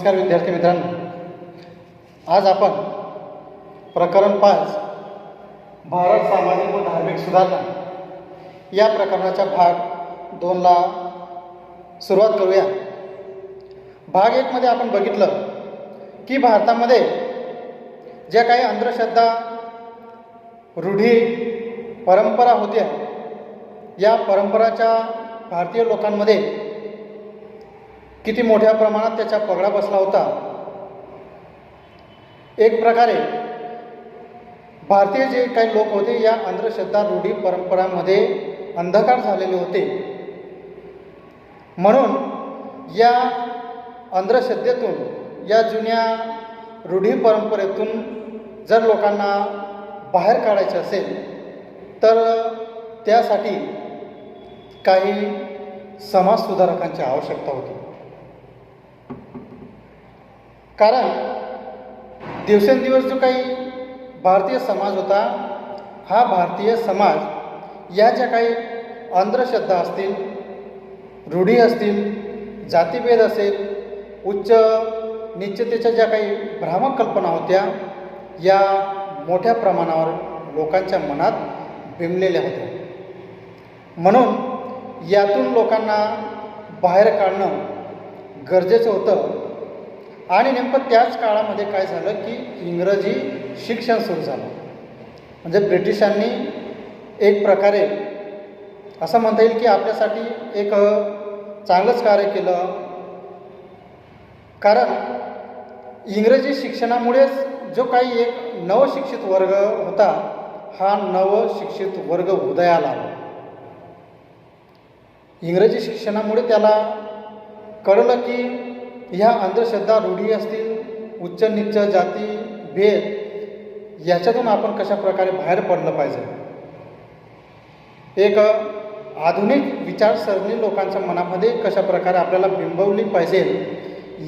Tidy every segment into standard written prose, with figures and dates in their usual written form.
नमस्कार विद्यार्थी मित्रांनो, आज आपण प्रकरण 5 भारत सामाजिक व धार्मिक सुधारणा या प्रकरणाच्या भाग 2 ला सुरुवात करूया. भाग 1 मध्ये आपण बघितलं की भारतामध्ये ज्या काही अंधश्रद्धा, रूढी, परंपरा होत्या, या परंपराच्या भारतीय लोकांमध्ये किती मोठ्या प्रमाणात त्याचा पगडा बसला होता. एक प्रकारे भारतीय जे काही लोक होते या अंधश्रद्धा, रूढी, परंपरांमध्ये अंधकार झालेले होते. म्हणून या अंधश्रद्धेतून, या जुन्या रूढी परंपरेतून जर लोकांना बाहेर काढायचे असेल तर त्यासाठी काही समाजसुधारकांची आवश्यकता होती. कारण दिवसेंदिवस जो काही भारतीय समाज होता, हा भारतीय समाज या ज्या काही अंधश्रद्धा असतील, रूढी असतील, जातीभेद असेल, उच्च नीचतेच्या ज्या काही भ्रामक कल्पना होत्या, या मोठ्या प्रमाणावर लोकांच्या मनात बिंबलेल्या होत्या. म्हणून यातून लोकांना बाहेर काढणं गरजेचं होतं. आणि नेमकं त्याच काळामध्ये काय झालं की इंग्रजी शिक्षण सुरू झालं. म्हणजे ब्रिटिशांनी एक प्रकारे असं म्हणता येईल की आपल्यासाठी एक चांगलंच कार्य केलं. कारण इंग्रजी शिक्षणामुळेच जो काही एक नवशिक्षित वर्ग होता, हा नवशिक्षित वर्ग उदयाला आला. इंग्रजी शिक्षणामुळे त्याला कळलं की ह्या अंधश्रद्धा, रूढी असतील, उच्च नीच जाती भेद, याच्यातून आपण कशा प्रकारे बाहेर पडलं पाहिजे. एक आधुनिक विचारसरणी लोकांच्या मनामध्ये कशा प्रकारे आपल्याला बिंबवली पाहिजे,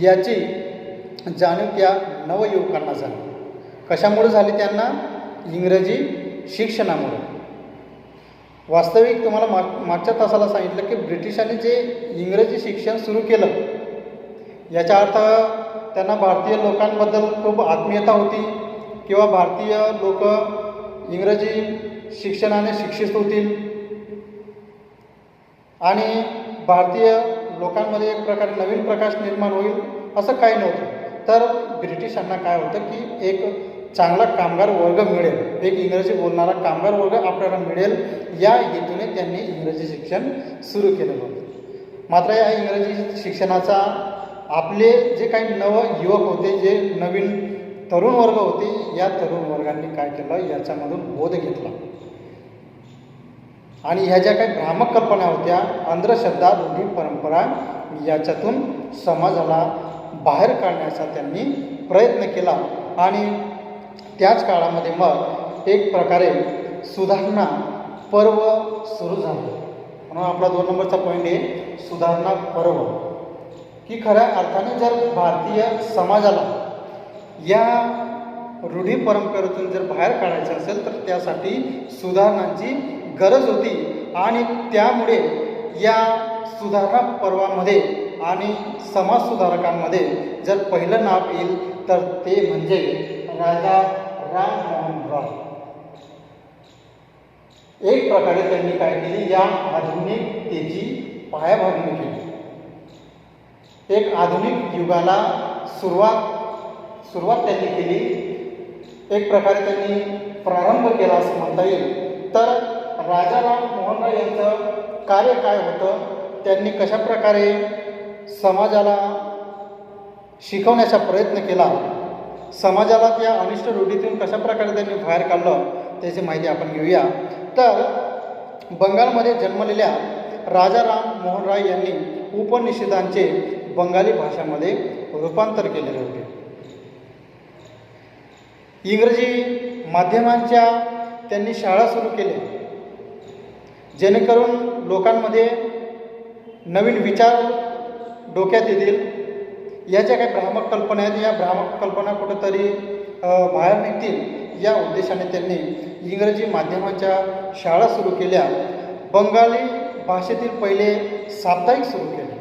याची जाणीव त्या नवयुवकांना झाली. कशामुळे झाली त्यांना? इंग्रजी शिक्षणामुळे. वास्तविक तुम्हाला मागच्या तासाला सांगितलं की ब्रिटिशांनी जे इंग्रजी शिक्षण सुरू केलं, याचा अर्थ त्यांना भारतीय लोकांबद्दल खूप आत्मीयता होती किंवा भारतीय लोक इंग्रजी शिक्षणाने शिक्षित होतील आणि भारतीय लोकांमध्ये एक प्रकारे नवीन प्रकाश निर्माण होईल, असं काही नव्हतं. तर ब्रिटिशांना काय होतं की एक चांगला कामगार वर्ग मिळेल, एक इंग्रजी बोलणारा कामगार वर्ग आपल्याला मिळेल, या हेतूने त्यांनी इंग्रजी शिक्षण सुरू केलेलं होतं. मात्र या इंग्रजी शिक्षणाचा आपले जे काही नव युवक होते, जे नवीन तरुण वर्ग होते, या तरुण वर्गांनी काय केलं, याच्यामधून बोध घेतला आणि ह्या ज्या काही भ्रामक कल्पना होत्या, अंधश्रद्धा, रूढी, परंपरा, याच्यातून समाजाला बाहेर काढण्याचा त्यांनी प्रयत्न केला. आणि त्याच काळामध्ये मग एक प्रकारे सुधारणा पर्व सुरू झालं. म्हणून आपला 2 नंबरचा पॉईंट आहे सुधारणा पर्व. की खऱ्या अर्थाने जर भारतीय समाजाला या रूढी परंपरेतून जर बाहेर काढायचं असेल तर त्यासाठी सुधारणांची गरज होती. आणि त्यामुळे या सुधारणा पर्वामध्ये आणि समाजसुधारकांमध्ये जर पहिलं नाव येईल तर ते म्हणजे राजा राममोहन रॉय. एक प्रकारे त्यांनी काय केली, या आधुनिकतेची पायाभरणी केली. एक आधुनिक युगाला सुरुवात त्यांनी केली. एक प्रकारे त्यांनी प्रारंभ केला असं म्हणता येईल. तर राजा राममोहन रॉय यांचं कार्य काय होतं, त्यांनी कशा प्रकारे समाजाला शिकवण्याचा प्रयत्न केला, समाजाला त्या अनिष्ट रूढीतून कशा प्रकारे त्यांनी बाहेर काढलं, त्याची माहिती आपण घेऊया. तर बंगालमध्ये जन्मलेल्या राजा राममोहन रॉय यांनी उपनिषदांचे बंगाली भाषामध्ये रूपांतर केलेले होते. इंग्रजी माध्यमांच्या त्यांनी शाळा सुरू केल्या, जेणेकरून लोकांमध्ये नवीन विचार डोक्यात येतील. या ज्या काही भ्रामक कल्पना आहेत, या भ्रामक कल्पना कुठंतरी बाहेर निघतील, या उद्देशाने त्यांनी इंग्रजी माध्यमांच्या शाळा सुरू केल्या. बंगाली भाषेतील पहिले साप्ताहिक सुरू केले.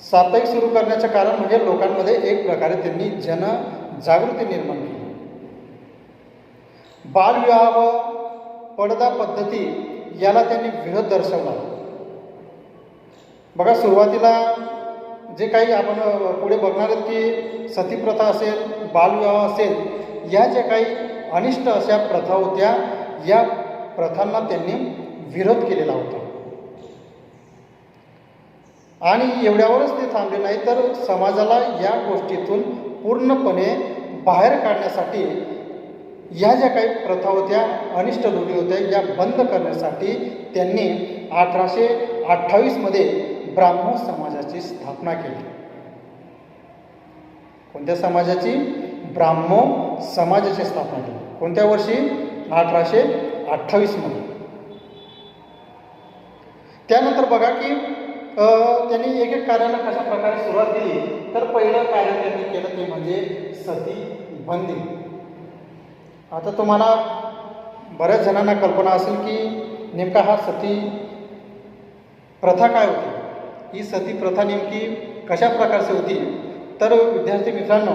साप्ताहिक सुरू करण्याचं कारण म्हणजे लोकांमध्ये एक प्रकारे त्यांनी जनजागृती निर्माण केली. बालविवाह व पडदा पद्धती याला त्यांनी विरोध दर्शवला. बघा, सुरुवातीला जे काही आपण पुढे बघणार आहोत की सतीप्रथा असेल, बालविवाह असेल, या ज्या काही अनिष्ट अशा प्रथा होत्या, या प्रथांना त्यांनी विरोध केलेला होता. आणि एवढ्यावरच ते थांबले नाही, तर समाजाला या गोष्टीतून पूर्णपणे बाहेर काढण्यासाठी या ज्या काही प्रथा होत्या, अनिष्ट रूढी होत्या, या बंद करण्यासाठी त्यांनी 1828 ब्राह्मो समाजाची स्थापना केली. कोणत्या समाजाची? ब्राह्मो समाजाची स्थापना केली. कोणत्या वर्षी? 1828 त्यानंतर बघा की त्यांनी एक एक कार्याला कशा प्रकारे सुरुवात केली. तर पहिलं कार्य त्यांनी केलं ते म्हणजे सती बंदी. आता तुम्हाला बऱ्याच जणांना कल्पना असेल की नेमका हा सती प्रथा काय होती, ही सती प्रथा नेमकी कशा प्रकारची होती. तर विद्यार्थी मित्रांनो,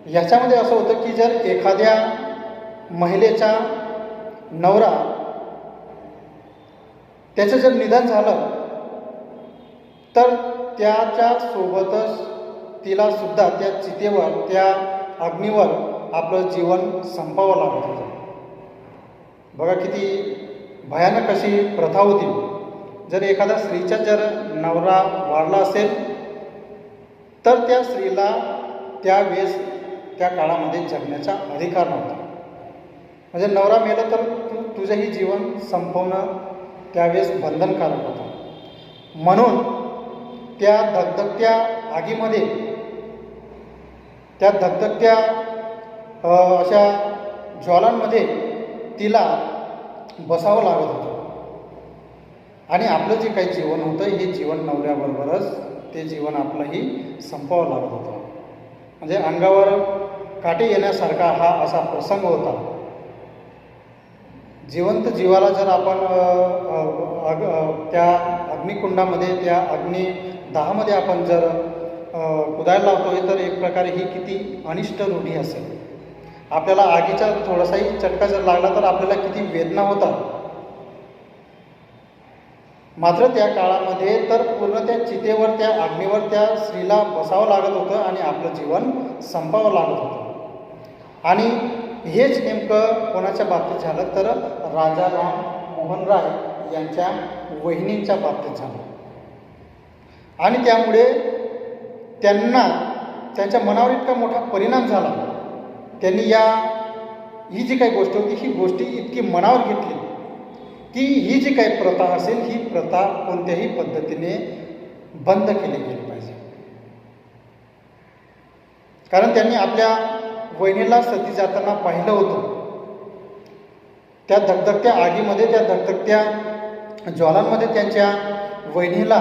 याच्यामध्ये असं होतं की जर एखाद्या महिलेचा नवरा त्याचं जर निधन झालं, तर त्याच्या सोबतच तिला सुद्धा त्या चितेवर, त्या अग्नीवर आपलं जीवन संपवावं लागत होतं. बघा किती भयानक अशी प्रथा होती. जर एखादा स्त्रीचा जर नवरा वारला असेल, तर त्या स्त्रीला त्यावेळेस त्या काळामध्ये जगण्याचा अधिकार नव्हता. म्हणजे नवरा मेला तर तुझंही जीवन संपवणं त्यावेळेस बंधनकारक होतं. म्हणून त्या धगधगत्या आगीमध्ये, त्या धगधगत्या अशा ज्वालांमध्ये तिला बसावं लागत होतं. आणि आपलं जे काही जीवन होतं, हे जीवन नवऱ्याबरोबरच ते जीवन आपलंही संपवावं लागत होतं. म्हणजे अंगावर काटे येण्यासारखा हा असा प्रसंग होता. जिवंत जीवाला जर आपण त्या अग्निकुंडामध्ये, त्या अग्निदाहामध्ये आपण जर कुदायला लावतोय, तर एक प्रकारे ही किती अनिष्ट रूढी असेल. आपल्याला आगीचा थोडासाही चटका जर लागला तर आपल्याला किती वेदना होतात. मात्र त्या काळामध्ये तर पूर्ण त्या चितेवर, त्या अग्नीवर त्या स्त्रीला बसावं लागत होतं आणि आपलं जीवन संपावं लागत होतं. आणि हेच नेमकं कोणाच्या बाबतीत झालं, तर राजा राम मोहन राय यांच्या वहिनींच्या बाबतीत झालं. आणि त्यामुळे त्यांना त्यांच्या मनावर इतका मोठा परिणाम झाला. त्यांनी ही जी काही गोष्ट होती, ही गोष्टी इतकी मनावर घेतली की ही जी काही प्रथा असेल, ही प्रथा कोणत्याही पद्धतीने बंद केली गेली पाहिजे. कारण त्यांनी आपल्या वहिनीला सती जाताना पाहिलं होतं. त्या धगधगत्या आगीमध्ये, त्या धगधगत्या ज्वालांमध्ये त्यांच्या वहिनीला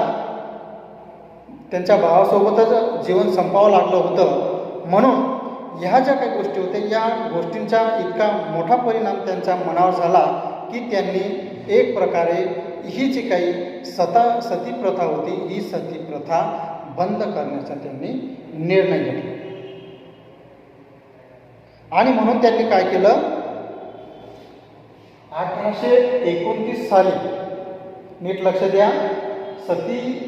त्यांच्या भावासोबतच जीवन संपावं लागलं होतं. म्हणून ह्या ज्या काही गोष्टी होत्या, या गोष्टींचा इतका मोठा परिणाम त्यांच्या मनावर झाला की त्यांनी एक प्रकारे ही जी काही सती प्रथा होती, ही सती प्रथा बंद करण्याचा त्यांनी निर्णय घेतला. आणि म्हणून त्यांनी काय केलं, 1829 साली, नीट लक्ष द्या, सती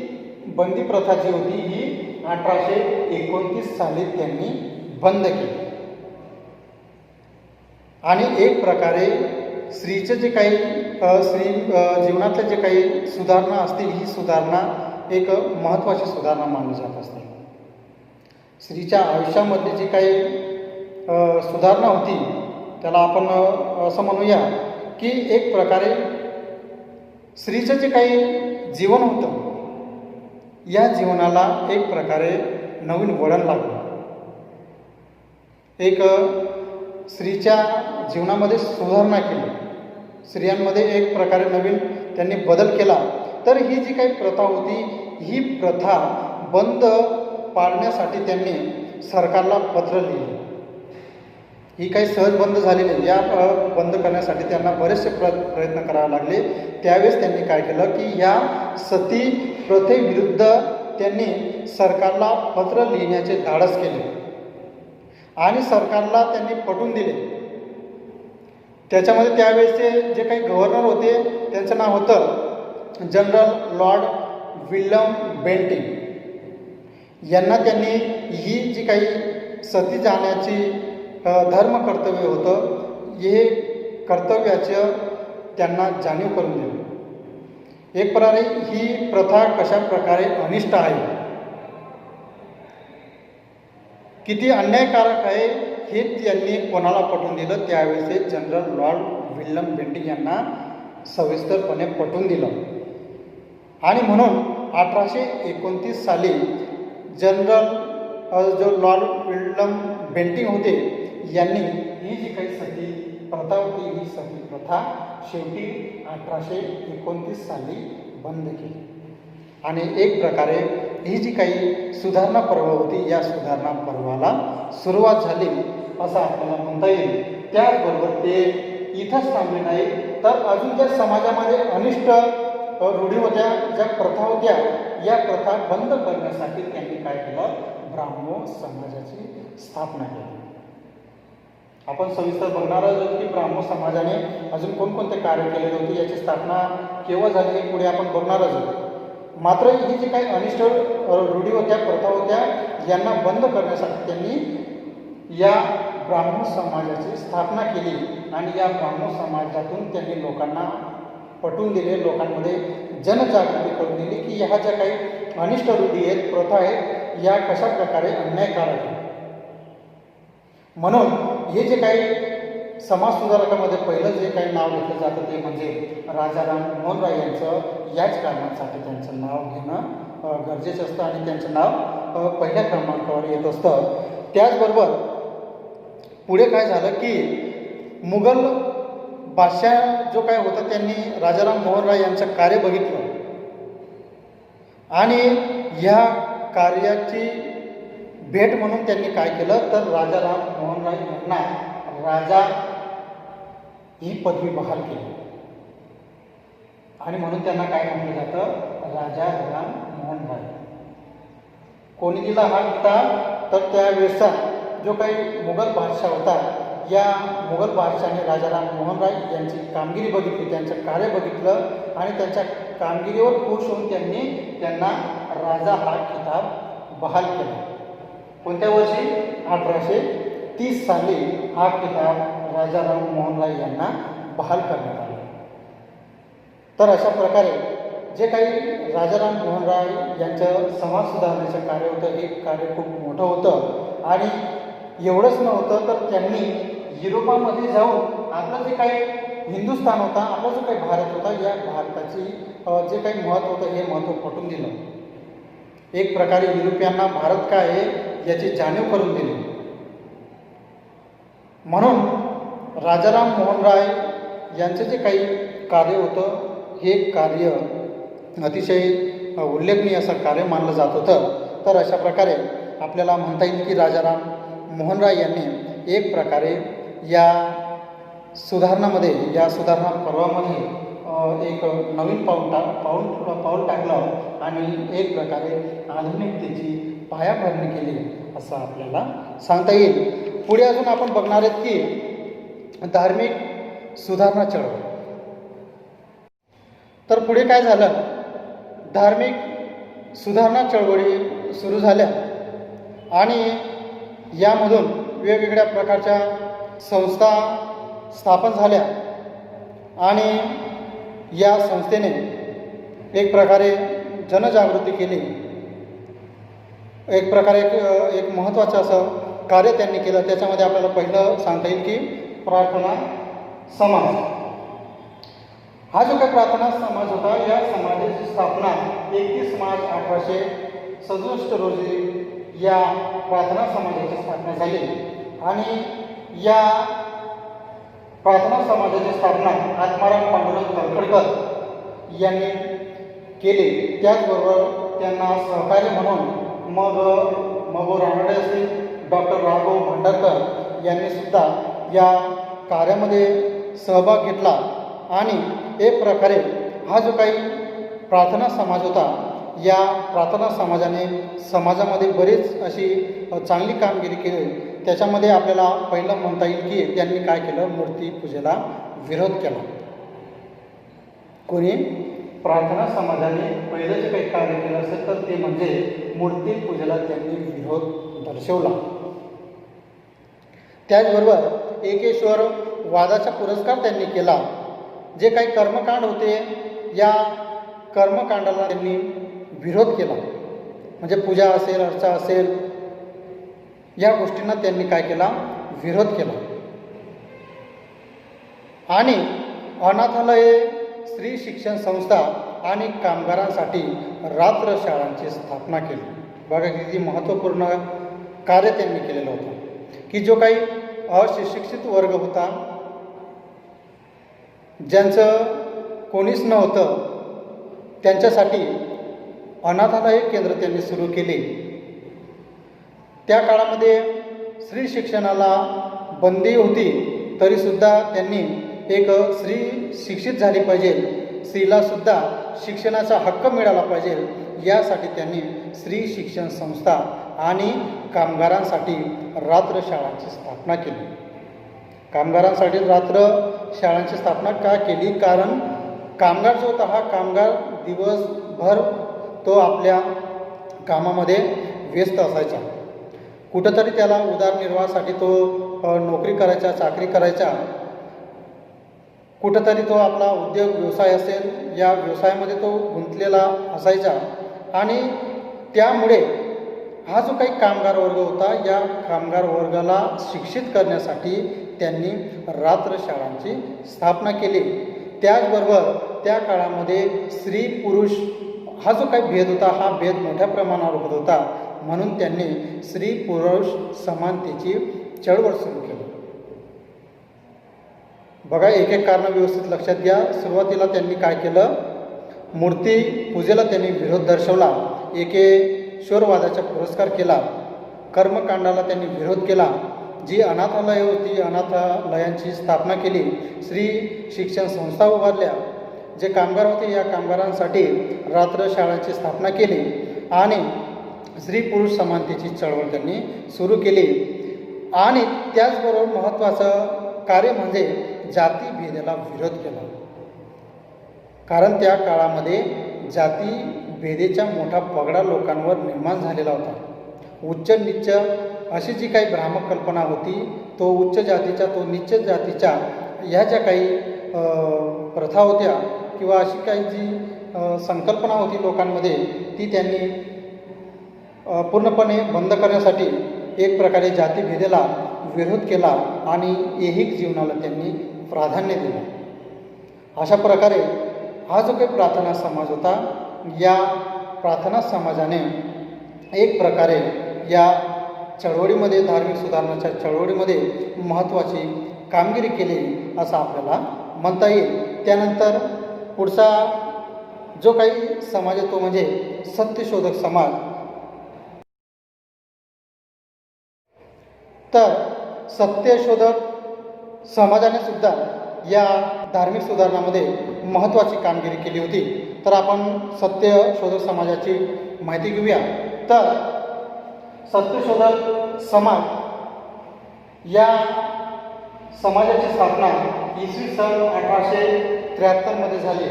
बंदी प्रथा जी होती ही 1829 साली त्यांनी बंद केली. आणि एक प्रकारे स्त्रीचं जे काही स्त्री जीवनातल्या जे काही सुधारणा असतील, ही सुधारणा एक महत्त्वाची सुधारणा मानली जात असते. स्त्रीच्या आयुष्यामधली जी काही सुधारणा होती, त्याला आपण असं म्हणूया की एक प्रकारे स्त्रीचं जे काही जीवन होतं, या जीवनाला एक प्रकारे नवीन वळण लागलं. एक स्त्रीच्या जीवनामध्ये सुधारणा केली, स्त्रियांमध्ये एक प्रकारे नवीन त्यांनी बदल केला. तर ही जी काही प्रथा होती, ही प्रथा बंद पाडण्यासाठी त्यांनी सरकारला पत्र लिहिले. ही काही सहज बंद झाली नाही. या बंद करण्यासाठी त्यांना बरेचसे प्रयत्न करावे लागले. त्यावेळेस त्यांनी काय केलं की या सती प्रथेविरुद्ध त्यांनी सरकारला पत्र लिहिण्याचे धाडस केले आणि सरकारला त्यांनी पटवून दिले. त्याच्यामध्ये त्यावेळेसचे जे काही गव्हर्नर होते त्यांचं नाव होतं जनरल लॉर्ड विल्यम बेंटिंक. यांना त्यांनी ही जी काही सती जाण्याची धर्म कर्तव्य होतं हे कर्तव्याचं त्यांना जाणीव करून दिली. एक प्रकारे ही प्रथा कशा प्रकारे अनिष्ट आहे, किती अन्यायकारक आहे हे त्यांनी कोणाला पटवून दिलं, त्यावेळेस जनरल लॉर्ड विल्यम बेंटिंक यांना सविस्तरपणे पटवून दिलं. आणि म्हणून 1829 साली जनरल जो लॉर्ड विल्यम बेंटिंक होते यांनी ही जी काही सती प्रथा होती ही सती प्रथा शेवटी 1829 साली बंद केली. आणि एक प्रकारे ही जी काही सुधारणा पर्व होती या सुधारणा पर्वाला सुरुवात झाली असं आपल्याला म्हणता येईल. त्याचबरोबर ते इथंच थांबले नाही तर अजून ज्या समाजामध्ये अनिष्ट रूढी होत्या, ज्या प्रथा होत्या, या प्रथा बंद करण्यासाठी त्यांनी काय केलं, ब्राह्मो समाजाची स्थापना केली. आपण सविस्तर बघणार आहोत की ब्राह्मो समाजाने अजून कोणकोणते कार्य केलेले होते, याची स्थापना केव्हा झाली हे पुढे आपण बघणार आहोत. मात्र ही जी काही अनिष्ट रूढी होत्या, प्रथा होत्या, यांना बंद करण्यासाठी त्यांनी या ब्राह्मो समाजाची स्थापना केली आणि या ब्राह्मो समाजातून त्यांनी लोकांना पटवून दिले, लोकांमध्ये जनजागृती करून दिली की ह्या ज्या काही अनिष्ट रूढी आहेत, प्रथा आहेत, या कशा प्रकारे अन्यायकारक आहेत. म्हणून हे जे काही समाज सुधारकामध्ये पहिलं जे काही नाव घेतलं जातं ते म्हणजे राजाराम मोहन राय यांचं. याच कारणासाठी त्यांचं नाव घेणं गरजेचं असतं आणि त्यांचं नाव पहिल्या क्रमांकावर येत असतं. त्याचबरोबर पुढे काय झालं की मुघल बादशाह जो काय होता त्यांनी राजाराम मोहन राय यांचं कार्य बघितलं आणि ह्या कार्याची भेट म्हणून त्यांनी काय केलं तर राजाराम मोहन राय यांना राजा ही पदवी बहाल केली आणि म्हणून त्यांना काय म्हटलं जातं, राजा राम मोहन राय. कोणी दिला हा किताब तर त्यावेळेचा जो काही मुघल बादशाह होता, या मुघल बादशाहाने राजाराम मोहन राय यांची कामगिरी बघितली, त्यांचं कार्य बघितलं आणि त्यांच्या कामगिरीवर खुश होऊन त्यांना राजा हा किताब बहाल केला. कोणत्या वर्षी 1830 साली हा किताब राजाराम मोहन राय यांना बहाल करण्यात आला. तर अशा प्रकारे जे काही राजाराम मोहन राय यांचं समाज सुधारण्याचं कार्य होतं हे कार्य खूप मोठं होतं. आणि एवढंच नव्हतं तर त्यांनी युरोपामध्ये जाऊन आपलं जे काही हिंदुस्थान होता, आपला जो काही भारत होता, या भारताची जे काही महत्त्व होतं हे महत्त्व पटवून दिलं. एक प्रकारे युरोपियांना भारत काय आहे याची जाणीव करून दिली. म्हणून राजाराम मोहन राय यांचं जे काही कार्य होतं हे कार्य अतिशय उल्लेखनीय असं कार्य मानलं जात होतं. तर अशा प्रकारे आपल्याला म्हणता येईल की राजाराम मोहन राय यांनी एक प्रकारे या सुधारणामध्ये, या सुधारणा पर्वामध्ये एक नवीन पाऊल टाकलं आणि एक प्रकारे आधुनिकतेची पायाभरणी केली असं आपल्याला सांगता येईल. पुढे अजून आपण बघणार आहेत की धार्मिक सुधारणा चळवळ. तर पुढे काय झालं, धार्मिक सुधारणा चळवळी सुरू झाल्या आणि यामधून वेगवेगळ्या प्रकारच्या संस्था स्थापन झाल्या आणि या संस्थेने एक प्रकारे जनजागृती केली. एक प्रकारे एक महत्त्वाचं असं कार्य त्यांनी केलं. त्याच्यामध्ये आपल्याला पहिलं सांगता येईल की प्रार्थना समाज. हा जो काही प्रार्थना समाज होता, या समाजाची स्थापना 31 मार्च 1867 रोजी या प्रार्थना समाजाची स्थापना झाली आणि या प्रार्थना समाजाची स्थापना आत्माराम पांडुरंग तळखरकर यांनी केली. त्याचबरोबर त्यांना सहकार्य म्हणून मग रानडे असतील, डॉक्टर राघव भांडारकर यांनी सुद्धा या कार्यामध्ये सहभाग घेतला आणि एक प्रकारे हा जो काही प्रार्थना समाज होता या प्रार्थना समाजाने समाजामध्ये बरीच अशी चांगली कामगिरी केली. त्याच्यामध्ये आपल्याला पहिलं म्हणता येईल की त्यांनी काय केलं, मूर्तीपूजेला विरोध केला. कोणी? प्रार्थना समाजाने पहिलं जे काही कार्य केलं असेल तर ते म्हणजे मूर्तीपूजेला त्यांनी विरोध दर्शवला. त्याचबरोबर एकेश्वर वादाचा पुरस्कार त्यांनी केला. जे काही कर्मकांड होते या कर्मकांडाला त्यांनी विरोध केला. म्हणजे पूजा असेल, अर्चा असेल, या गोष्टींना त्यांनी काय केला, विरोध केला. आणि अनाथालये, स्त्री शिक्षण संस्था आणि कामगारांसाठी रात्र शाळांची स्थापना केली. बघा किती महत्त्वपूर्ण कार्य त्यांनी केलेलं होतं की जो काही अशिक्षित वर्ग होता, ज्यांचं कोणीच नव्हतं, त्यांच्यासाठी अनाथालय केंद्र त्यांनी सुरू केले. त्या काळामध्ये स्त्री शिक्षणाला बंदी होती, तरीसुद्धा त्यांनी एक स्त्री शिक्षित झाली पाहिजे, स्त्रीलासुद्धा शिक्षणाचा हक्क मिळाला पाहिजे, यासाठी त्यांनी स्त्री शिक्षण संस्था आणि कामगारांसाठी रात्र शाळांची स्थापना केली. कामगारांसाठी रात्र शाळांची स्थापना का केली? कारण कामगार जो होता, हा कामगार दिवसभर तो आपल्या कामामध्ये व्यस्त असायचा. कुठंतरी त्याला उदरनिर्वाहासाठी तो नोकरी करायचा, चाकरी करायचा, कुठंतरी तो आपला उद्योग व्यवसाय असेल या व्यवसायामध्ये तो गुंतलेला असायचा. आणि त्यामुळे हा जो काही कामगार वर्ग होता, या कामगार वर्गाला शिक्षित करण्यासाठी त्यांनी रात्र शाळांची स्थापना केली. त्याचबरोबर त्या काळामध्ये स्त्री पुरुष हा जो काही भेद होता, हा भेद मोठ्या प्रमाणावर होत होता, म्हणून त्यांनी स्त्री पुरुष समानतेची चळवळ सुरू केली. बघा, एक एक कारण व्यवस्थित लक्षात घ्या. सुरुवातीला त्यांनी काय केलं, मूर्ती पूजेला त्यांनी विरोध दर्शवला, एकेश्वरवादाचा पुरस्कार केला, कर्मकांडाला त्यांनी विरोध केला, जी अनाथालय होती अनाथालयांची स्थापना केली, स्त्री शिक्षण संस्था उभारल्या, जे कामगार होते या कामगारांसाठी रात्र शाळांची स्थापना केली आणि स्त्री पुरुष समानतेची चळवळ त्यांनी सुरू केली. आणि त्याचबरोबर महत्त्वाचं कार्य म्हणजे जातीभेदाला विरोध केला. कारण त्या काळामध्ये जातीभेदेचा मोठा पगडा लोकांवर निर्माण झालेला होता. उच्च नीच अशी जी काही भ्रामक कल्पना होती, तो उच्च जातीच्या तो नीच जातीच्या ह्या ज्या काही प्रथा होत्या किंवा अशी काही जी संकल्पना होती लोकांमध्ये, ती त्यांनी पूर्णपणे बंद करण्यासाठी एक प्रकारे जातीभेदाला विरोध केला आणि ऐहिक जीवनाला त्यांनी प्राधान्य दिलं. अशा प्रकारे हा जो काही प्रार्थना समाज होता, या प्रार्थना समाजाने एक प्रकारे या चळवळीमध्ये, धार्मिक सुधारणाच्या चळवळीमध्ये महत्त्वाची कामगिरी केली असं आपल्याला म्हणता येईल. त्यानंतर पुढचा जो काही समाज आहे तो म्हणजे सत्यशोधक समाज. तर सत्यशोधक समाजाने सुद्धा या धार्मिक सुधारणामध्ये महत्त्वाची कामगिरी केली होती. तर आपण सत्यशोधक समाजाची माहिती घेऊया. तर सत्यशोधक समाज या समाजाची स्थापना इसवी सन 1873 झाली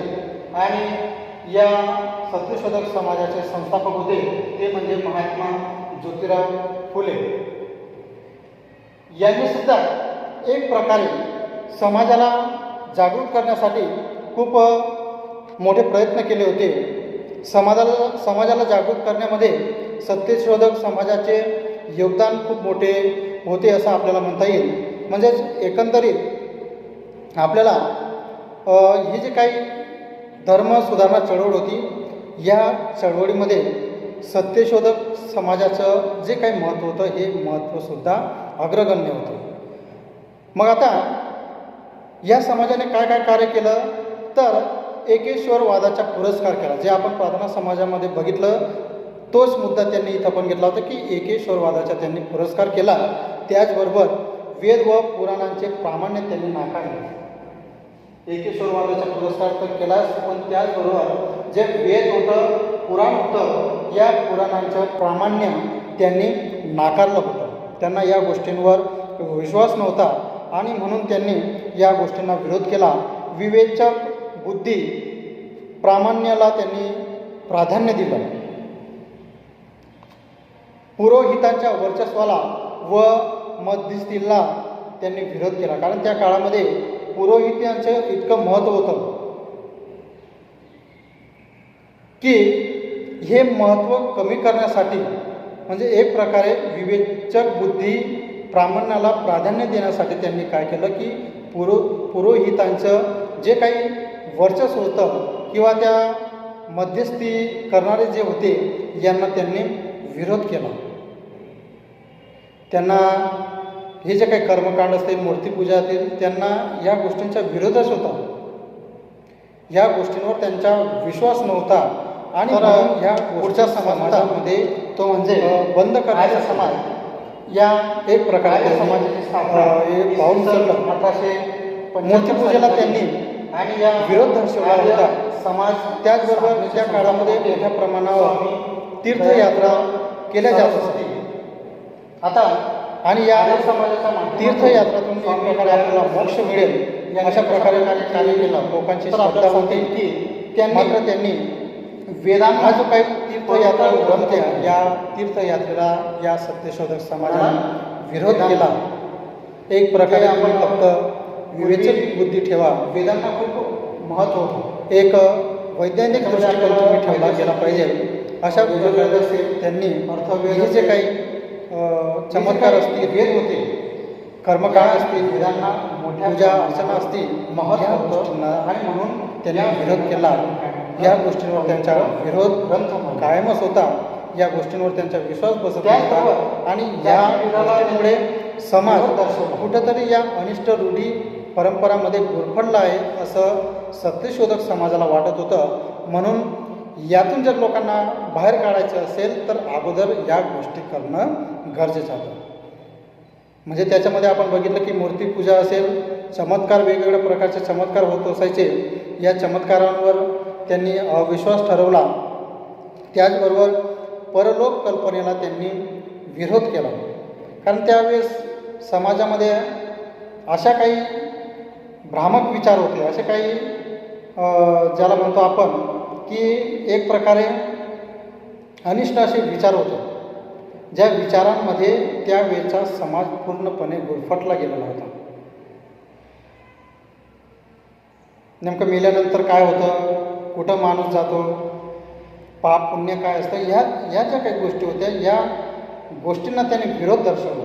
आणि या सत्यशोधक समाजाचे संस्थापक होते ते म्हणजे महात्मा ज्योतिराव फुले. यांनी सुद्धा एक प्रकारे समाजाला जागृत करण्यासाठी खूप मोठे प्रयत्न केले होते. समाजाला जागृत करण्यामध्ये सत्यशोधक समाजाचे योगदान खूप मोठे होते असं आपल्याला म्हणता येईल. म्हणजेच एकंदरीत आपल्याला ही जी काही धर्म सुधारणा चळवळ होती, या चळवळीमध्ये सत्यशोधक समाजाचं जे काही महत्त्व होतं, हे महत्त्वसुद्धा अग्रगण्य होतं. मग आता या समाजाने काय काय कार्य केलं, तर एकेश्वरवादाचा पुरस्कार केला. जे आपण प्रार्थना समाजामध्ये बघितलं तोच मुद्दा त्यांनी इथं पण घेतला होता की एकेश्वरवादाचा त्यांनी पुरस्कार केला. त्याचबरोबर वेद व पुराणांचे प्रामाण्य त्यांनी नाकारले. एकेश्वरवादाचा पुरस्कार तर केलाच, पण त्याचबरोबर जे वेद होतं, पुराण होतं या पुराणांचं प्रामाण्य त्यांनी नाकारलं होतं. त्यांना या गोष्टींवर विश्वास नव्हता आणि म्हणून त्यांनी या गोष्टींना विरोध केला. विवेचक बुद्धी प्रामाण्याला त्यांनी प्राधान्य दिलं. पुरोहितांच्या वर्चस्वाला व मध्यस्थीला त्यांनी विरोध केला. कारण त्या काळामध्ये पुरोहितांचं इतकं महत्त्व होतं की हे महत्त्व कमी करण्यासाठी म्हणजे एक प्रकारे विवेचक बुद्धी प्रामाण्याला प्राधान्य देण्यासाठी त्यांनी काय केलं की पुरोहितांचं जे काही वर्चस्व होतं किंवा त्या मध्यस्थी करणारे जे होते यांना त्यांनी विरोध केला. त्यांना हे जे काही कर्मकांड असतील, मूर्तीपूजा असतील, त्यांना या गोष्टींचा विरोधच होता. या गोष्टींवर त्यांचा विश्वास नव्हता आणि ह्या पुढच्या समाजामध्ये तो म्हणजे बंद करण्याचा समाज या एक प्रकारे समाजाची स्थापना पाहून चाललं. 1800 मूर्तीपूजेला त्यांनी आणि या विरोध दर्शवला होता समाज. त्याचबरोबर त्या काळामध्ये मोठ्या प्रमाणावर तीर्थयात्रा केल्या जात असते. आता आणि या तीर्थयात्रातून एक प्रकारे आपल्याला मोक्ष मिळेल अशा प्रकारे कार्य केलं. लोकांची श्रद्धा होती की त्यांनी वेदांत हा जो काही तीर्थयात्रा ग्रंथ आहे या तीर्थयात्रेला या सत्यशोधक समाजाने विरोध केला. एक प्रकारे आपण फक्त विवेचक बुद्धी ठेवा. वेदांना खूप महत्त्व होतं. एक वैज्ञानिक दृष्टिकोन तुम्ही ठेवला गेला पाहिजे अशा प्रकारे त्यांनी हे जे काही चमत्कार असतील, वेद होते, कर्मकांड असतील, वेदांना मोठ्या पूजा अर्चना असतील, महत्त्व गोष्टींना आणि म्हणून त्यांनी विरोध केला. या गोष्टींवर त्यांचा विरोध ग्रंथ कायमच होता. या गोष्टींवर त्यांचा विश्वास बसत होता आणि या गोष्टींमुळे समाज कुठंतरी या अनिष्ट रूढी परंपरामध्ये गुरफटला आहे असं सत्यशोधक समाजाला वाटत होतं. म्हणून यातून जर लोकांना बाहेर काढायचं असेल तर अगोदर या गोष्टी करणं गरजेचं होतं. म्हणजे त्याच्यामध्ये आपण बघितलं की मूर्तीपूजा असेल, चमत्कार, वेगवेगळ्या प्रकारचे चमत्कार होत असायचे. या चमत्कारांवर त्यांनी अविश्वास ठरवला. त्याचबरोबर परलोक कल्पनेला त्यांनी विरोध केला. कारण त्यावेळेस समाजामध्ये अशा काही भ्रामक विचार होते, असे काही ज्याला म्हणतो आपण की एक प्रकारे अनिष्ट असे विचार होते, ज्या विचारांमध्ये त्यावेळचा समाज पूर्णपणे गुरफटला गेलेला होता. नेमकं मेल्यानंतर काय होतं, कुठं माणूस जातो, पाप पुण्य काय असतं, ह्या ज्या काही गोष्टी होत्या या गोष्टींना त्याने विरोध दर्शवला.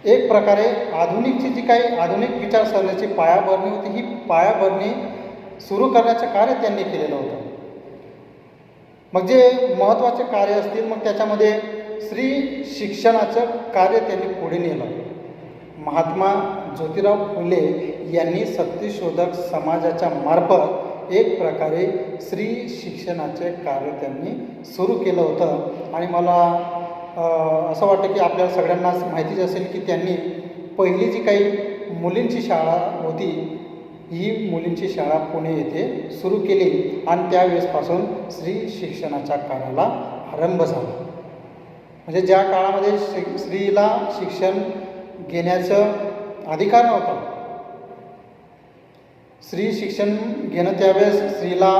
एक प्रकारे आधुनिकची जी काही आधुनिक विचारसरणीची पायाभरणी होती ही पायाभरणी सुरू करण्याचं कार्य त्यांनी केलेलं होतं. मग जे महत्त्वाचे कार्य असतील मग त्याच्यामध्ये स्त्री शिक्षणाचं कार्य त्यांनी पुढे नेलं. महात्मा ज्योतिराव फुले यांनी सत्यशोधक समाजाच्या मार्फत एक प्रकारे स्त्री शिक्षणाचे कार्य त्यांनी सुरू केलं होतं. आणि मला असं वाटतं की आपल्याला सगळ्यांनाच माहितीच असेल की त्यांनी पहिली जी काही मुलींची शाळा होती ही मुलींची शाळा पुणे येथे सुरू केली आणि त्यावेळेसपासून स्त्री शिक्षणाच्या कार्याला आरंभ झाला. म्हणजे ज्या काळामध्ये स्त्रीला शिक्षण घेण्याचं अधिकार नव्हता, स्त्री शिक्षण घेणं त्यावेळेस स्त्रीला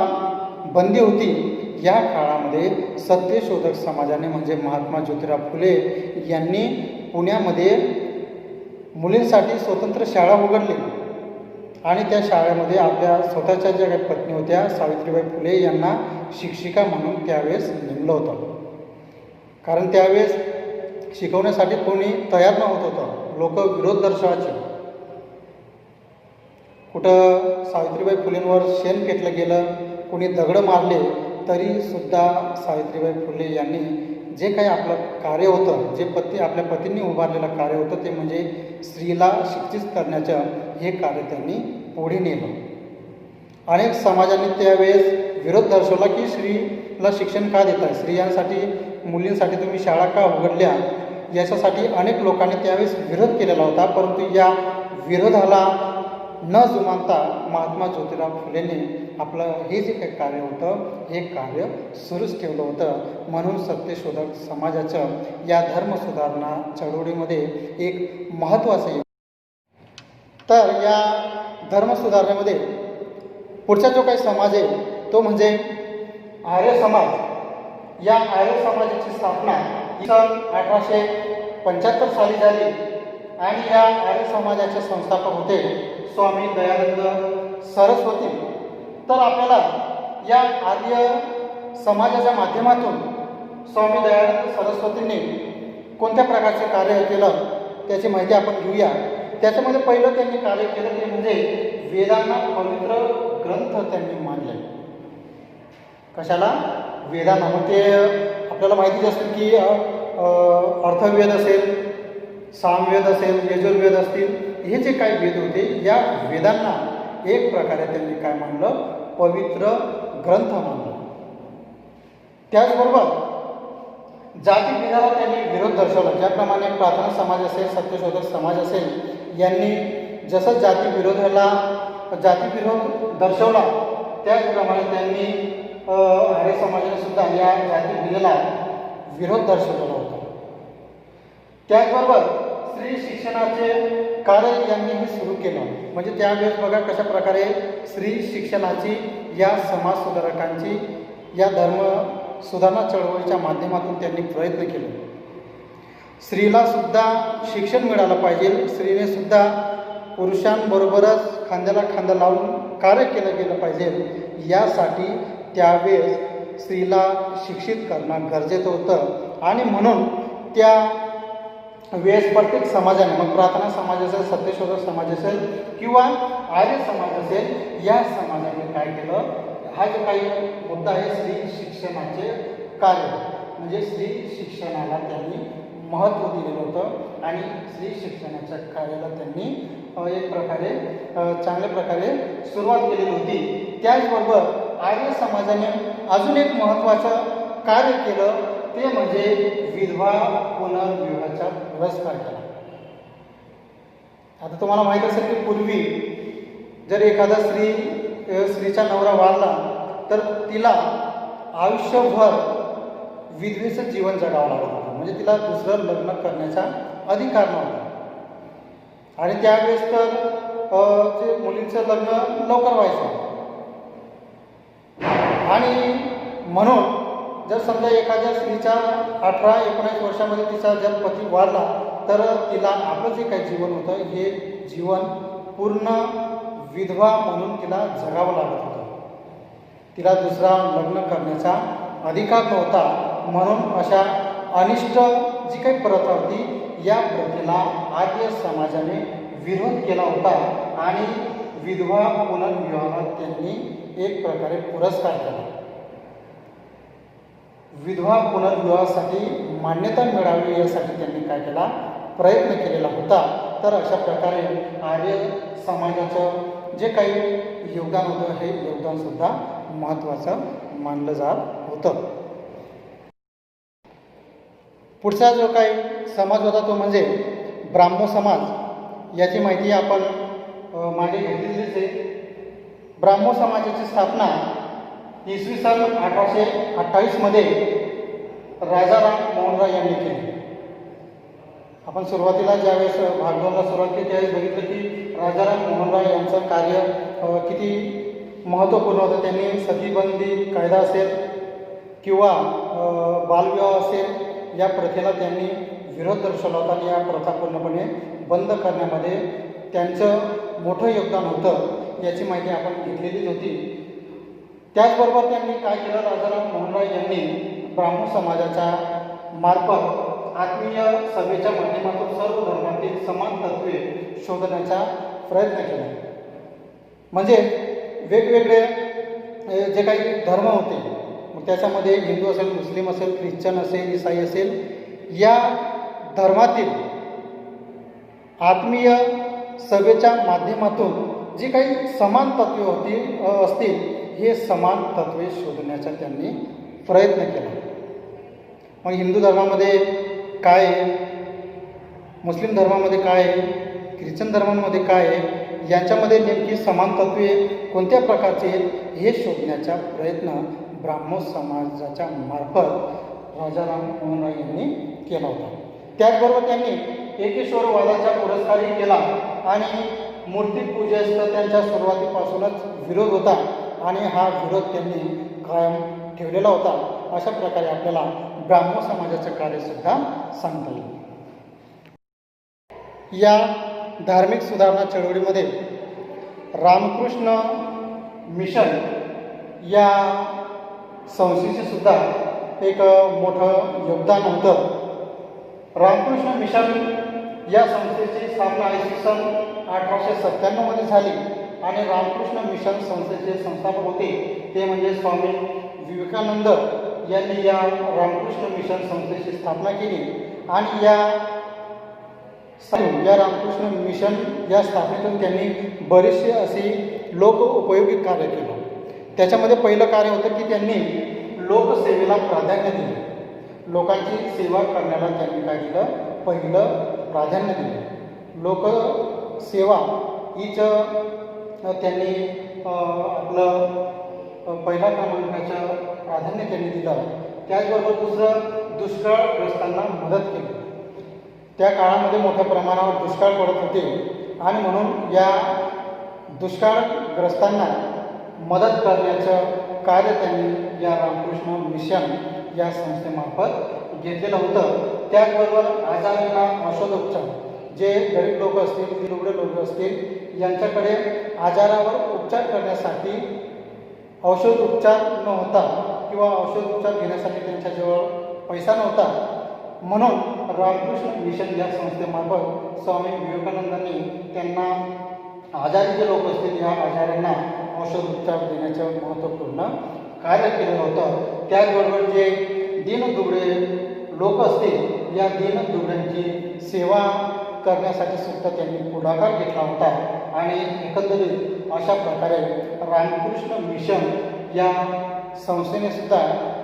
बंदी होती, या काळामध्ये सत्यशोधक समाजाने म्हणजे महात्मा ज्योतिराव फुले यांनी पुण्यामध्ये मुलींसाठी स्वतंत्र शाळा उघडली आणि त्या शाळेमध्ये आपल्या स्वतःच्या ज्या काही पत्नी होत्या सावित्रीबाई फुले यांना शिक्षिका म्हणून त्यावेळेस नेमलं होतं. कारण त्यावेळेस शिकवण्यासाठी कोणी तयार नव्हतं होतं, लोक विरोध दर्शवायचे. कुठं सावित्रीबाई फुलेंवर शेण फेकलं गेलं, कोणी दगडं मारले तरीसुद्धा सावित्रीबाई फुले यांनी जे काही आपलं कार्य होतं, जे आपल्या पतींनी उभारलेलं कार्य होतं ते म्हणजे स्त्रीला शिक्षित करण्याचं हे कार्य त्यांनी पुढे नेलं. अनेक समाजांनी त्यावेळेस विरोध दर्शवला की स्त्रीला शिक्षण का देत आहे, स्त्रियांसाठी मुलींसाठी तुम्ही शाळा का उघडल्या, याच्यासाठी अनेक लोकांनी त्यावेळेस विरोध केलेला होता. परंतु या विरोधाला न जुमानता महात्मा ज्योतिराव फुलेंनी आपलं हे जे काही कार्य होतं हे कार्य सुरूच ठेवलं होतं. म्हणून सत्यशोधक समाजाचं या धर्मसुधारणा चळवळीमध्ये एक महत्त्वाचं तर या धर्मसुधारणेमध्ये पुढचा जो काही समाज आहे तो म्हणजे आर्य समाज. या आर्य समाजाची स्थापना सन 1875 साली झाली आणि या आर्य समाजाचे संस्थापक होते स्वामी दयानंद सरस्वती. तर आपल्याला या आर्य समाजाच्या माध्यमातून स्वामी दयानंद सरस्वतींनी कोणत्या प्रकारचे कार्य केलं त्याची माहिती आपण घेऊया. त्याच्यामध्ये पहिलं त्यांनी कार्य केलं ते म्हणजे वेदांना पवित्र ग्रंथ त्यांनी मानले. कशाला? वेदांना. मग ते आपल्याला माहितीच असेल की अर्थवेद असेल, सामवेद असेल, यजुर्वेद असतील, हे जे काही वेद होते या वेदांना एक प्रकारे त्यांनी काय मानलं? पवित्र ग्रंथ मानलं. त्याचबरोबर जातीभेदाला त्यांनी विरोध दर्शवला. ज्याप्रमाणे प्रार्थना समाज असेल, सत्यशोधक समाज असेल यांनी जसं जातीविरोध दर्शवला त्याचप्रमाणे त्यांनी आर्य समाजाने सुद्धा या जातीभेदाला विरोध दर्शवलेला होता. त्याचबरोबर स्त्री शिक्षणाचे कार्य यांनीही सुरू केलं. म्हणजे त्यावेळेस बघा कशा प्रकारे स्त्री शिक्षणाची या समाज सुधारकांची या धर्म सुधारणा चळवळीच्या माध्यमातून त्यांनी प्रयत्न केले. स्त्रीला सुद्धा शिक्षण मिळालं पाहिजे, स्त्रीने सुद्धा पुरुषांबरोबरच खांद्याला खांदा लावून कार्य केलं गेलं पाहिजे. यासाठी त्यावेळेस स्त्रीला शिक्षित करणं गरजेचं होतं आणि म्हणून त्या वेळेस प्रत्येक समाजाने, मग प्रार्थना समाज असेल, सत्यशोधक समाज असेल किंवा आर्य समाज असेल, या समाजाने काय केलं? हा जो काही मुद्दा आहे स्त्री शिक्षणाचे कार्य, म्हणजे स्त्री शिक्षणाला त्यांनी महत्त्व दिलेलं होतं आणि स्त्री शिक्षणाच्या कार्याला त्यांनी एक प्रकारे चांगल्या प्रकारे सुरुवात केलेली होती. त्याचबरोबर आर्य समाजाने अजून एक महत्त्वाचं कार्य केलं ते म्हणजे विधवा पुनर्विवाहाचा पुरस्कार केला. आता तुम्हाला माहीत असेल की पूर्वी जर एखादा स्त्रीचा नवरा वारला तर तिला आयुष्यभर विधवेचं जीवन जगावं लागत होतं. म्हणजे तिला दुसरं लग्न करण्याचा अधिकार नव्हता. आणि त्यावेळेस तर जे मुलींचं लग्न लवकर व्हायचं आणि म्हणून जर समजा एखाद्या स्त्रीच्या 18-19 वर्षामध्ये तिचा जर पती वारला तर तिला आपलं जे काही जीवन होतं हे जीवन पूर्ण विधवा म्हणून तिला जगावं लागत होतं. तिला दुसरा लग्न करण्याचा अधिकार नव्हता. म्हणून अशा अनिष्ट जी काही प्रथा होती या प्रथेला आर्य समाजाने विरोध केला होता आणि विधवा पुनर्विवाहाला त्यांनी एक प्रकारे पुरस्कार केला. विधवा पुनर्विवाहासाठी मान्यता मिळावी यासाठी त्यांनी काय केला? प्रयत्न केलेला होता. तर अशा प्रकारे आर्य समाजाचं जे काही योगदान होतं हे योगदानसुद्धा महत्त्वाचं मानलं जात होतं. पुढचा जो काही समाज होता तो म्हणजे ब्राह्मो समाज. याची माहिती आपण मागे घेतलेलीच आहे. ब्राह्मो समाजाची स्थापना इसवी सन 1828 राजाराम मोहन राय यांनी केली. आपण सुरुवातीला ज्यावेळेस भाग 2ला सुरुवात केली त्यावेळेस बघितलं की राजाराम मोहन राय यांचं कार्य किती महत्त्वपूर्ण होतं. त्यांनी सतीबंदी कायदा असेल किंवा बालविवाह असेल या प्रथेला त्यांनी विरोध दर्शवला होता आणि या प्रथा पूर्णपणे बंद करण्यामध्ये त्यांचं मोठं योगदान होतं याची माहिती आपण घेतलेलीच होती. त्याचबरोबर त्यांनी काय केलं? राजाराम मोहन राय यांनी ब्राह्मण समाजाच्या मार्फत आत्मीय सभेच्या माध्यमातून सर्व धर्मातील समान तत्त्वे शोधण्याचा प्रयत्न केला. म्हणजे वेगवेगळे जे काही धर्म होते मग त्याच्यामध्ये हिंदू असेल, मुस्लिम असेल, ख्रिश्चन असेल, ईसाई असेल, या धर्मातील आत्मीय सभेच्या माध्यमातून जी काही समान तत्त्वे असतील हे समान तत्त्वे शोधण्याचा त्यांनी प्रयत्न केला. मग हिंदू धर्मामध्ये काय आहे, मुस्लिम धर्मामध्ये काय आहे, ख्रिश्चन धर्मामध्ये काय आहे, यांच्यामध्ये नेमकी समान तत्वे कोणत्या प्रकारचे आहेत हे शोधण्याचा प्रयत्न ब्राह्मो समाजाच्या मार्फत राजाराम मोहन राय यांनी केला होता. त्याचबरोबर त्यांनी एकेश्वरवादाचा पुरस्कारही केला आणि मूर्तीपूजेचा त्यांच्या सुरुवातीपासूनच विरोध होता आणि हा विरोध त्यांनी कायम ठेवलेला होता. अशा प्रकारे आपल्याला ब्राह्मो समाजाचं कार्यसुद्धा सांगता येईल. या धार्मिक सुधारणा चळवळीमध्ये रामकृष्ण मिशन या संस्थेचे सुद्धा एक मोठं योगदान होतं. रामकृष्ण मिशन या संस्थेची स्थापना इसवी सन 1897 मध्ये झाली आणि रामकृष्ण मिशन संस्थेचे संस्थापक होते ते म्हणजे स्वामी विवेकानंद यांनी या रामकृष्ण मिशन संस्थेची स्थापना केली आणि या रामकृष्ण मिशन या स्थापनेतून त्यांनी बरेचसे असे लोक उपयोगी कार्य केलं. त्याच्यामध्ये पहिलं कार्य होतं की त्यांनी लोकसेवेला प्राधान्य दिले. लोकांची सेवा करण्याला त्यांनी काय दिलं, पहिलं प्राधान्य दिले. लोकसेवा हीच त्यांनी आपलं पहिला क्रमांकाचं प्राधान्य त्यांनी दिलं. त्याचबरोबर दुसरं दुष्काळग्रस्तांना मदत केली. त्या काळामध्ये मोठ्या प्रमाणावर दुष्काळ पडत होते आणि म्हणून या दुष्काळग्रस्तांना मदत करण्याचं कार्य त्यांनी या रामकृष्ण मिशन या संस्थेमार्फत घेतलेलं होतं. त्याचबरोबर आजारांना औषधोपचार, जे गरीब लोक असतील, दिलुगडे लोक असतील, यांच्याकडे आजारावर उपचार करण्यासाठी औषध उपचार न होता किंवा औषध उपचार घेण्यासाठी त्यांच्याजवळ पैसा नव्हता, म्हणून रामकृष्ण मिशन या संस्थेमार्फत स्वामी विवेकानंदांनी त्यांना आजारी जे लोक असतील या आजारांना औषध उपचार देण्याचं महत्त्वपूर्ण कार्य केलेलं होतं. त्याचबरोबर जे दीनदुबळे लोक असतील या दीनदुबळ्यांची सेवा करण्यासाठी सुद्धा त्यांनी पुढाकार घेतला होता आणि एकंदरीत अशा प्रकारे रामकृष्ण मिशन या संस्थेने सुद्धा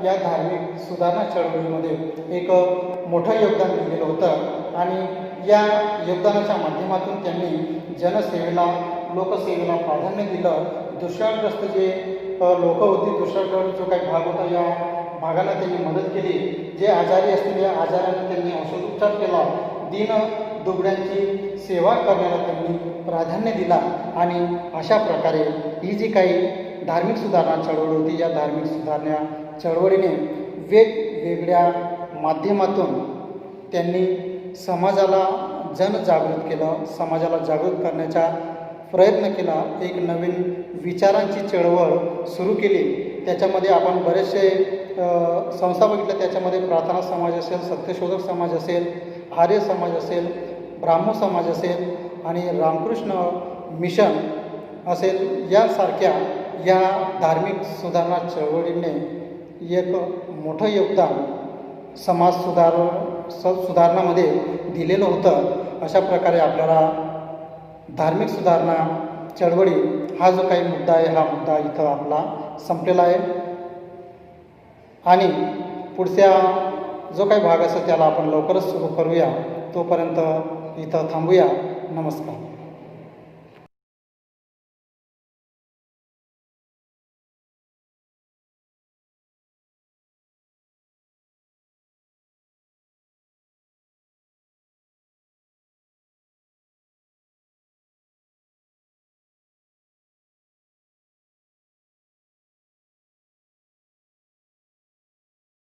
या धार्मिक सुधारणा चळवळीमध्ये एक मोठं योगदान दिलेलं होतं आणि या योगदानाच्या माध्यमातून त्यांनी जनसेवेला, लोकसेवेला प्राधान्य दिलं. दुष्काळग्रस्त जे लोक होती, दुष्काळग्रस्त जो काही भाग होता या भागाला त्यांनी मदत केली. जे आजारी असतील या आजारांना त्यांनी औषधोपचार केला. दीन दुबळ्यांची सेवा करण्याला त्यांनी प्राधान्य दिला आणि अशा प्रकारे ही जी काही धार्मिक सुधारणा चळवळ होती या धार्मिक सुधारणा चळवळीने वेगवेगळ्या माध्यमातून त्यांनी समाजाला जनजागृत केलं, समाजाला जागृत करण्याचा प्रयत्न केला. एक नवीन विचारांची चळवळ सुरू केली. त्याच्यामध्ये आपण बरेचसे संस्था बघितल्या. त्याच्यामध्ये प्रार्थना समाज असेल, सत्यशोधक समाज असेल, आर्य समाज असेल, ब्राह्मो समाज असेल आणि रामकृष्ण मिशन असेल, यासारख्या या धार्मिक सुधारणा चळवळीने एक मोठं योगदान समाज सुधारणामध्ये दिलेलं होतं. अशा प्रकारे आपल्याला धार्मिक सुधारणा चळवळी हा जो काही मुद्दा आहे हा मुद्दा इथं आपला संपलेला आहे आणि पुढच्या जो काही भाग असेल त्याला आपण लवकरच सुरू करूया. तोपर्यंत इथं थांबूया. नमस्कार.